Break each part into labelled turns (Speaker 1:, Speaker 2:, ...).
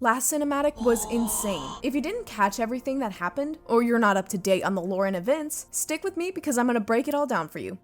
Speaker 1: Last cinematic was insane. If you didn't catch everything that happened, or you're not up to date on the lore and events, stick with me because I'm gonna break it all down for you.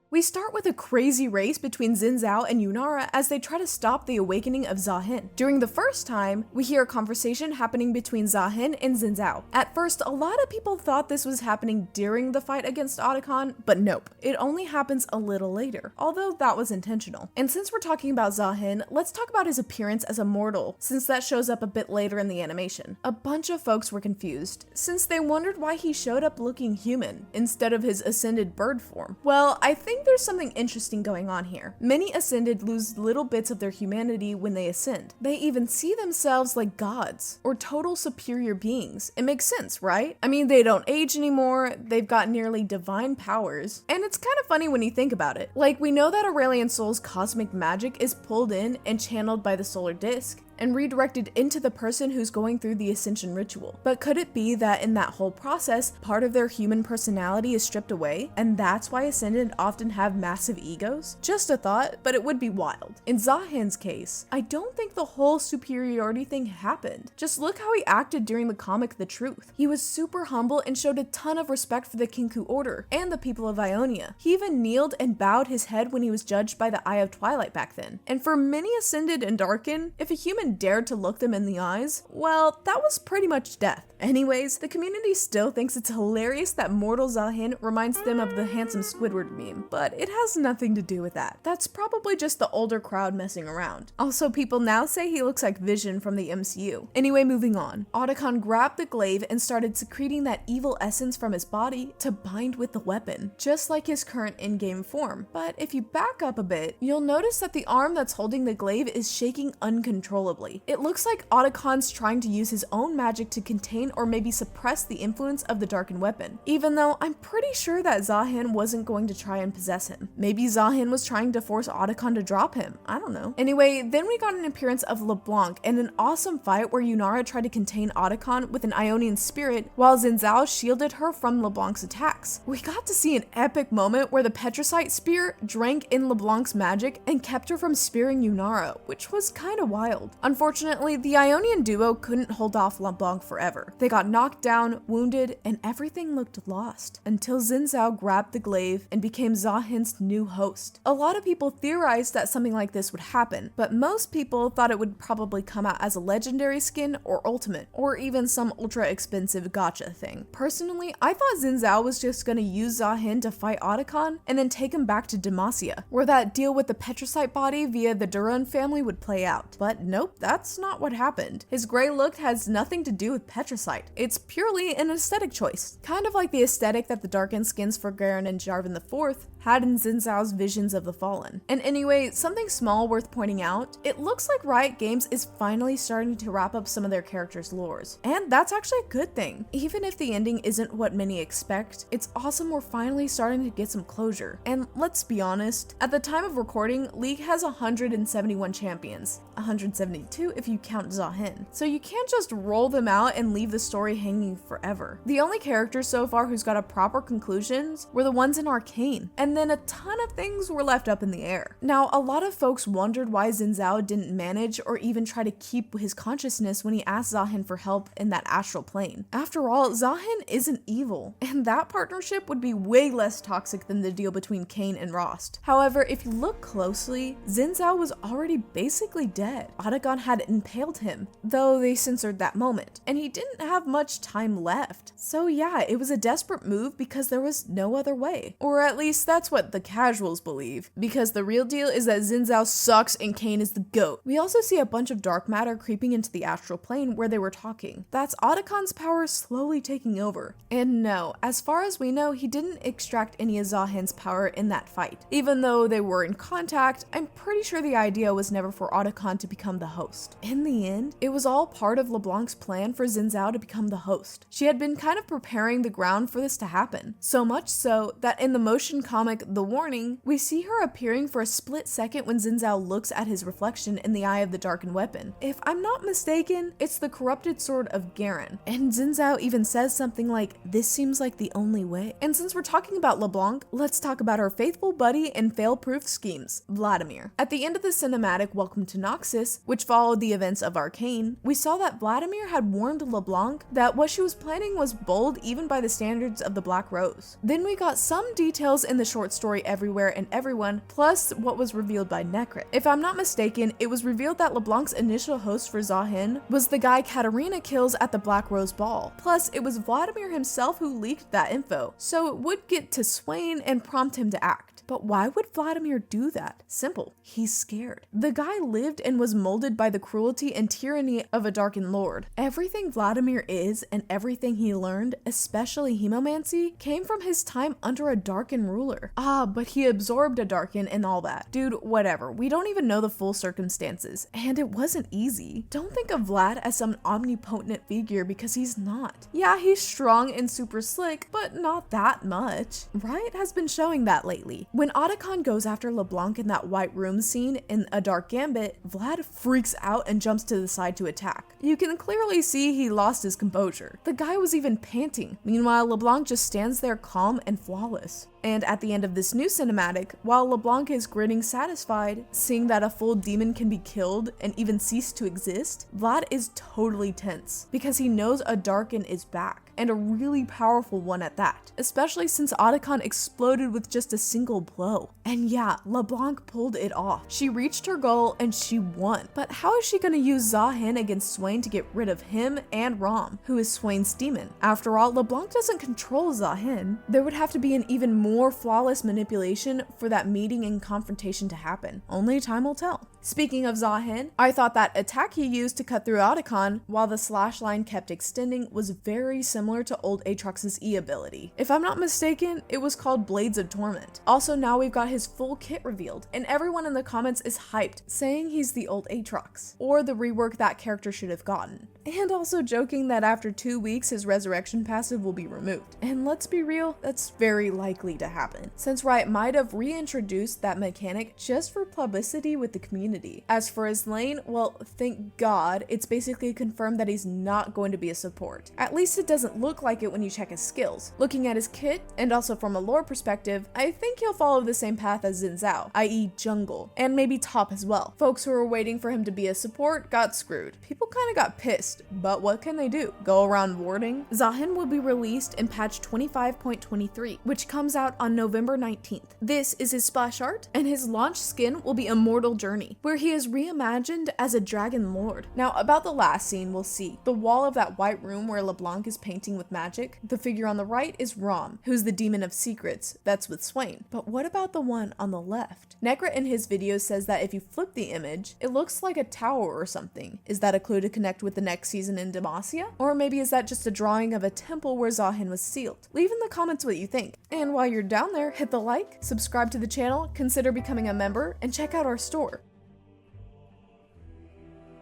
Speaker 1: We start with a crazy race between Xin Zhao and Yunara as they try to stop the awakening of Zahin. During the first time, we hear a conversation happening between Zahin and Xin Zhao. At first, a lot of people thought this was happening during the fight against Otacon, but nope, it only happens a little later, although that was intentional. And since we're talking about Zahin, let's talk about his appearance as a mortal, since that shows up a bit later in the animation. A bunch of folks were confused, since they wondered why he showed up looking human, instead of his ascended bird form. Well, I think there's something interesting going on here. Many ascended lose little bits of their humanity when they ascend. They even see themselves like gods, or total superior beings. It makes sense, right? I mean, they don't age anymore, they've got nearly divine powers, and it's kind of funny when you think about it. Like, we know that Aurelian Soul's cosmic magic is pulled in and channeled by the solar disk, and redirected into the person who's going through the ascension ritual. But could it be that in that whole process, part of their human personality is stripped away, and that's why Ascended often have massive egos? Just a thought, but it would be wild. In Zahin's case, I don't think the whole superiority thing happened. Just look how he acted during the comic The Truth. He was super humble and showed a ton of respect for the Kinku Order and the people of Ionia. He even kneeled and bowed his head when he was judged by the Eye of Twilight back then. And for many Ascended and Darken, if a human dared to look them in the eyes, well, that was pretty much death. Anyways, the community still thinks it's hilarious that mortal Zahin reminds them of the handsome Squidward meme, but it has nothing to do with that. That's probably just the older crowd messing around. Also, people now say he looks like Vision from the MCU. Anyway, moving on. Otacon grabbed the glaive and started secreting that evil essence from his body to bind with the weapon, just like his current in-game form. But if you back up a bit, you'll notice that the arm that's holding the glaive is shaking uncontrollably. It looks like Otacon's trying to use his own magic to contain or maybe suppress the influence of the darkened weapon, even though I'm pretty sure that Zahin wasn't going to try and possess him. Maybe Zahin was trying to force Otacon to drop him, I don't know. Anyway, then we got an appearance of LeBlanc and an awesome fight where Yunara tried to contain Otacon with an Ionian spirit while Xin Zhao shielded her from LeBlanc's attacks. We got to see an epic moment where the Petricite spear drank in LeBlanc's magic and kept her from spearing Yunara, which was kinda wild. Unfortunately, the Ionian duo couldn't hold off LeBlanc forever. They got knocked down, wounded, and everything looked lost, until Xin Zhao grabbed the glaive and became Zahin's new host. A lot of people theorized that something like this would happen, but most people thought it would probably come out as a legendary skin or ultimate, or even some ultra expensive gacha thing. Personally, I thought Xin Zhao was just gonna use Zahin to fight Otacon and then take him back to Demacia, where that deal with the Petricite body via the Duran family would play out. But nope, that's not what happened. His gray look has nothing to do with Petricite. It's purely an aesthetic choice, kind of like the aesthetic that the darkened skins for Garen and Jarvan IV had in Xin Zhao's Visions of the Fallen. And anyway, something small worth pointing out, it looks like Riot Games is finally starting to wrap up some of their characters' lores. And that's actually a good thing. Even if the ending isn't what many expect, it's awesome we're finally starting to get some closure. And let's be honest, at the time of recording, League has 171 champions, 172 if you count Zahin. So you can't just roll them out and leave the story hanging forever. The only characters so far who's got a proper conclusions were the ones in Arcane, and then a ton of things were left up in the air. Now, a lot of folks wondered why Xin Zhao didn't manage or even try to keep his consciousness when he asked Zahin for help in that astral plane. After all, Zahin isn't evil, and that partnership would be way less toxic than the deal between Kayn and Rost. However, if you look closely, Xin Zhao was already basically dead. Otacon had impaled him, though they censored that moment, and he didn't have much time left. So yeah, it was a desperate move because there was no other way. Or at least that's what the casuals believe, because the real deal is that Xin Zhao sucks and Kayn is the GOAT. We also see a bunch of dark matter creeping into the astral plane where they were talking. That's Otacon's power slowly taking over. And no, as far as we know, he didn't extract any of Zahin's power in that fight. Even though they were in contact, I'm pretty sure the idea was never for Otacon to become the host. In the end, it was all part of LeBlanc's plan for Xin Zhao to become the host. She had been kind of preparing the ground for this to happen. So much so that in the motion comic comic The Warning, we see her appearing for a split second when Xin Zhao looks at his reflection in the eye of the darkened weapon. If I'm not mistaken, it's the corrupted sword of Garen. And Xin Zhao even says something like, "This seems like the only way." And since we're talking about LeBlanc, let's talk about her faithful buddy and fail-proof schemes, Vladimir. At the end of the cinematic Welcome to Nexus, which followed the events of Arcane, we saw that Vladimir had warned LeBlanc that what she was planning was bold even by the standards of the Black Rose. Then we got some details in the short story Everywhere and Everyone, plus what was revealed by Necrit. If I'm not mistaken, it was revealed that LeBlanc's initial host for Zahin was the guy Katarina kills at the Black Rose Ball. Plus, it was Vladimir himself who leaked that info, so it would get to Swain and prompt him to act. But why would Vladimir do that? Simple, he's scared. The guy lived and was molded by the cruelty and tyranny of a darkened lord. Everything Vladimir is and everything he learned, especially hemomancy, came from his time under a darkened ruler. But he absorbed a darken and all that. Dude, whatever. We don't even know the full circumstances, and it wasn't easy. Don't think of Vlad as some omnipotent figure because he's not. Yeah, he's strong and super slick, but not that much. Riot has been showing that lately. When Otacon goes after LeBlanc in that white room scene in A Dark Gambit, Vlad freaks out and jumps to the side to attack. You can clearly see he lost his composure. The guy was even panting. Meanwhile, LeBlanc just stands there calm and flawless. And at the end of this new cinematic, while LeBlanc is grinning satisfied, seeing that a full demon can be killed and even cease to exist, Vlad is totally tense because he knows a Darken is back, and a really powerful one at that, especially since Otacon exploded with just a single blow. And yeah, LeBlanc pulled it off. She reached her goal and she won. But how is she gonna use Zahin against Swain to get rid of him and Rom, who is Swain's demon? After all, LeBlanc doesn't control Zahin. There would have to be an even more flawless manipulation for that meeting and confrontation to happen. Only time will tell. Speaking of Zahin, I thought that attack he used to cut through Otacon while the slash line kept extending was very similar to old Aatrox's E ability. If I'm not mistaken, it was called Blades of Torment. Also, now we've got his full kit revealed, and everyone in the comments is hyped, saying he's the old Aatrox, or the rework that character should have gotten. And also joking that after 2 weeks his resurrection passive will be removed. And let's be real, that's very likely to happen, since Riot might have reintroduced that mechanic just for publicity with the community. As for his lane, well, thank God, it's basically confirmed that he's not going to be a support. At least it doesn't look like it when you check his skills. Looking at his kit, and also from a lore perspective, I think he'll follow the same path as Xin Zhao, i.e. jungle, and maybe top as well. Folks who were waiting for him to be a support got screwed. People kinda got pissed, but what can they do? Go around warding? Zahin will be released in patch 25.23, which comes out on November 19th. This is his splash art, and his launch skin will be Immortal Journey, where he is reimagined as a dragon lord. Now, about the last scene, we'll see. The wall of that white room where LeBlanc is painting with magic, the figure on the right is Rom, who's the demon of secrets, that's with Swain. But what about the one on the left? Necrit in his video says that if you flip the image, it looks like a tower or something. Is that a clue to connect with the next season in Demacia? Or maybe is that just a drawing of a temple where Zahin was sealed? Leave in the comments what you think. And while you're down there, hit the like, subscribe to the channel, consider becoming a member, and check out our store.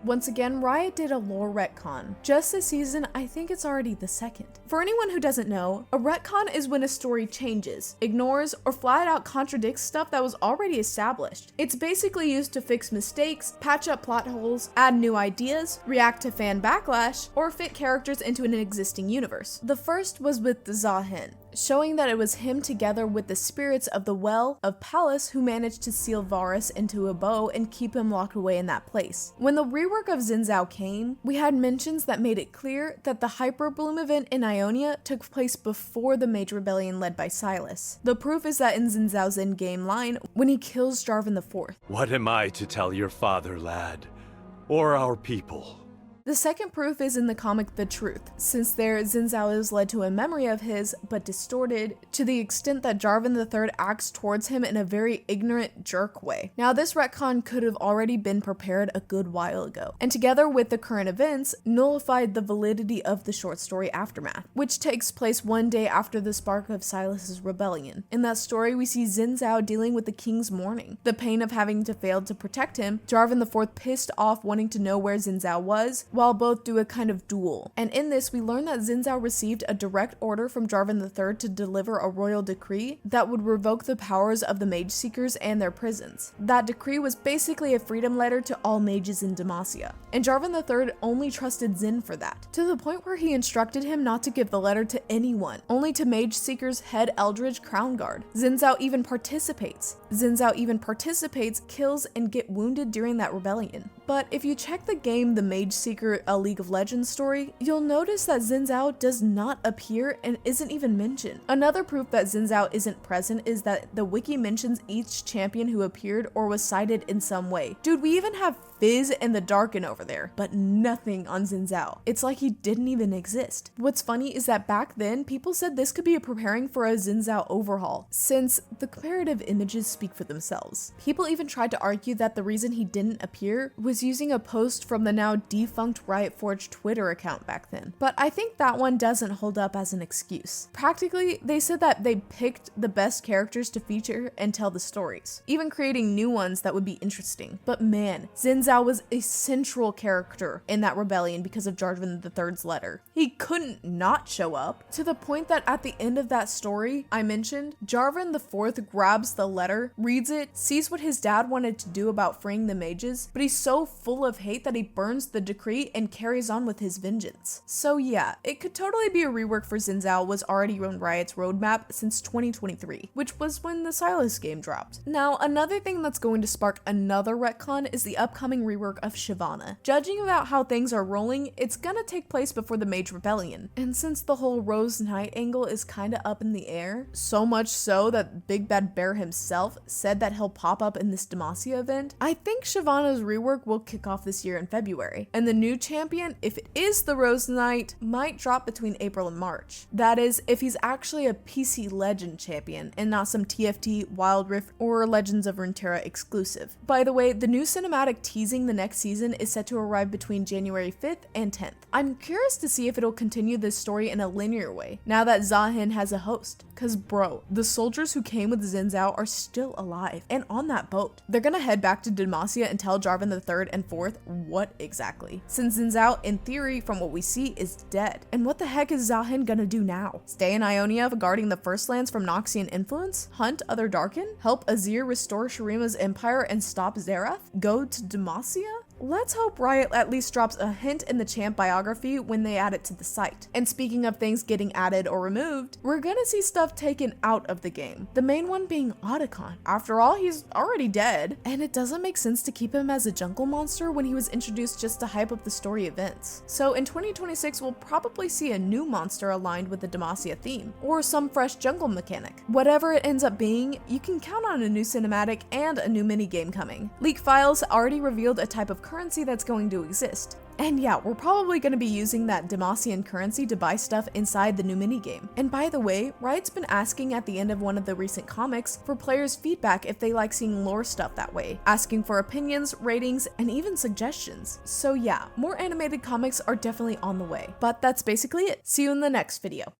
Speaker 1: Once again, Riot did a lore retcon. Just this season, I think it's already the second. For anyone who doesn't know, a retcon is when a story changes, ignores, or flat out contradicts stuff that was already established. It's basically used to fix mistakes, patch up plot holes, add new ideas, react to fan backlash, or fit characters into an existing universe. The first was with Zahin, showing that it was him together with the spirits of the Well of Palace who managed to seal Varus into a bow and keep him locked away in that place. When the rework of Xin Zhao came, we had mentions that made it clear that the Hyper Bloom event in Ionia took place before the Mage Rebellion led by Silas. The proof is that in Xin Zhao's endgame line, when he kills Jarvan IV.
Speaker 2: What am I to tell your father, lad? Or our people?
Speaker 1: The second proof is in the comic The Truth, since there Xin Zhao is led to a memory of his, but distorted, to the extent that Jarvan III acts towards him in a very ignorant jerk way. Now this retcon could have already been prepared a good while ago, and together with the current events, nullified the validity of the short story Aftermath, which takes place one day after the spark of Silas's rebellion. In that story, we see Xin Zhao dealing with the king's mourning, the pain of having to fail to protect him, Jarvan IV pissed off wanting to know where Xin Zhao was, while both do a kind of duel. And in this, we learn that Xin Zhao received a direct order from Jarvan III to deliver a royal decree that would revoke the powers of the Mage Seekers and their prisons. That decree was basically a freedom letter to all mages in Demacia, and Jarvan III only trusted Xin for that, to the point where he instructed him not to give the letter to anyone, only to Mage Seeker's head Eldridge Crown Guard. Xin Zhao even participates, kills, and get wounded during that rebellion. But if you check the game The Mage Seeker: A League of Legends story, you'll notice that Xin Zhao does not appear and isn't even mentioned. Another proof that Xin Zhao isn't present is that the wiki mentions each champion who appeared or was cited in some way. Dude, we even have Fizz and the Darken over there, but nothing on Xin Zhao. It's like he didn't even exist. What's funny is that back then, people said this could be preparing for a Xin Zhao overhaul, since the comparative images speak for themselves. People even tried to argue that the reason he didn't appear was using a post from the now defunct Riot Forge Twitter account back then, but I think that one doesn't hold up as an excuse. Practically, they said that they picked the best characters to feature and tell the stories, even creating new ones that would be interesting. But man, Xin Zhao was a central character in that rebellion because of Jarvan III's letter. He couldn't not show up, to the point that at the end of that story I mentioned, Jarvan IV grabs the letter, reads it, sees what his dad wanted to do about freeing the mages, but he's so full of hate that he burns the decree and carries on with his vengeance. So yeah, it could totally be a rework for Xin Zhao was already on Riot's roadmap since 2023, which was when the Silas game dropped. Now, another thing that's going to spark another retcon is the upcoming rework of Shyvana. Judging about how things are rolling, it's gonna take place before the Mage Rebellion, and since the whole Rose Knight angle is kinda up in the air, so much so that Big Bad Bear himself said that he'll pop up in this Demacia event, I think Shyvana's rework will kick off this year in February, and the new champion, if it is the Rose Knight, might drop between April and March. That is, if he's actually a PC Legend champion and not some TFT, Wild Rift, or Legends of Runeterra exclusive. By the way, the new cinematic teasing the next season is set to arrive between January 5th and 10th. I'm curious to see if it'll continue this story in a linear way, now that Zahin has a host. Cause bro, the soldiers who came with Xin Zhao are still alive and on that boat. They're gonna head back to Demacia and tell Jarvan III and IV what exactly, since Xin Zhao, in theory, from what we see, is dead. And what the heck is Zahin gonna do now? Stay in Ionia guarding the First Lands from Noxian influence? Hunt other Darken? Help Azir restore Shurima's empire and stop Xerath? Go to Demacia? Let's hope Riot at least drops a hint in the champ biography when they add it to the site. And speaking of things getting added or removed, we're gonna see stuff taken out of the game. The main one being Otacon. After all, he's already dead, and it doesn't make sense to keep him as a jungle monster when he was introduced just to hype up the story events. So in 2026, we'll probably see a new monster aligned with the Demacia theme, or some fresh jungle mechanic. Whatever it ends up being, you can count on a new cinematic and a new minigame coming. Leak files already revealed a type of currency that's going to exist. And yeah, we're probably going to be using that Demacian currency to buy stuff inside the new minigame. And by the way, Riot's been asking at the end of one of the recent comics for players' feedback if they like seeing lore stuff that way, asking for opinions, ratings, and even suggestions. So yeah, more animated comics are definitely on the way. But that's basically it. See you in the next video.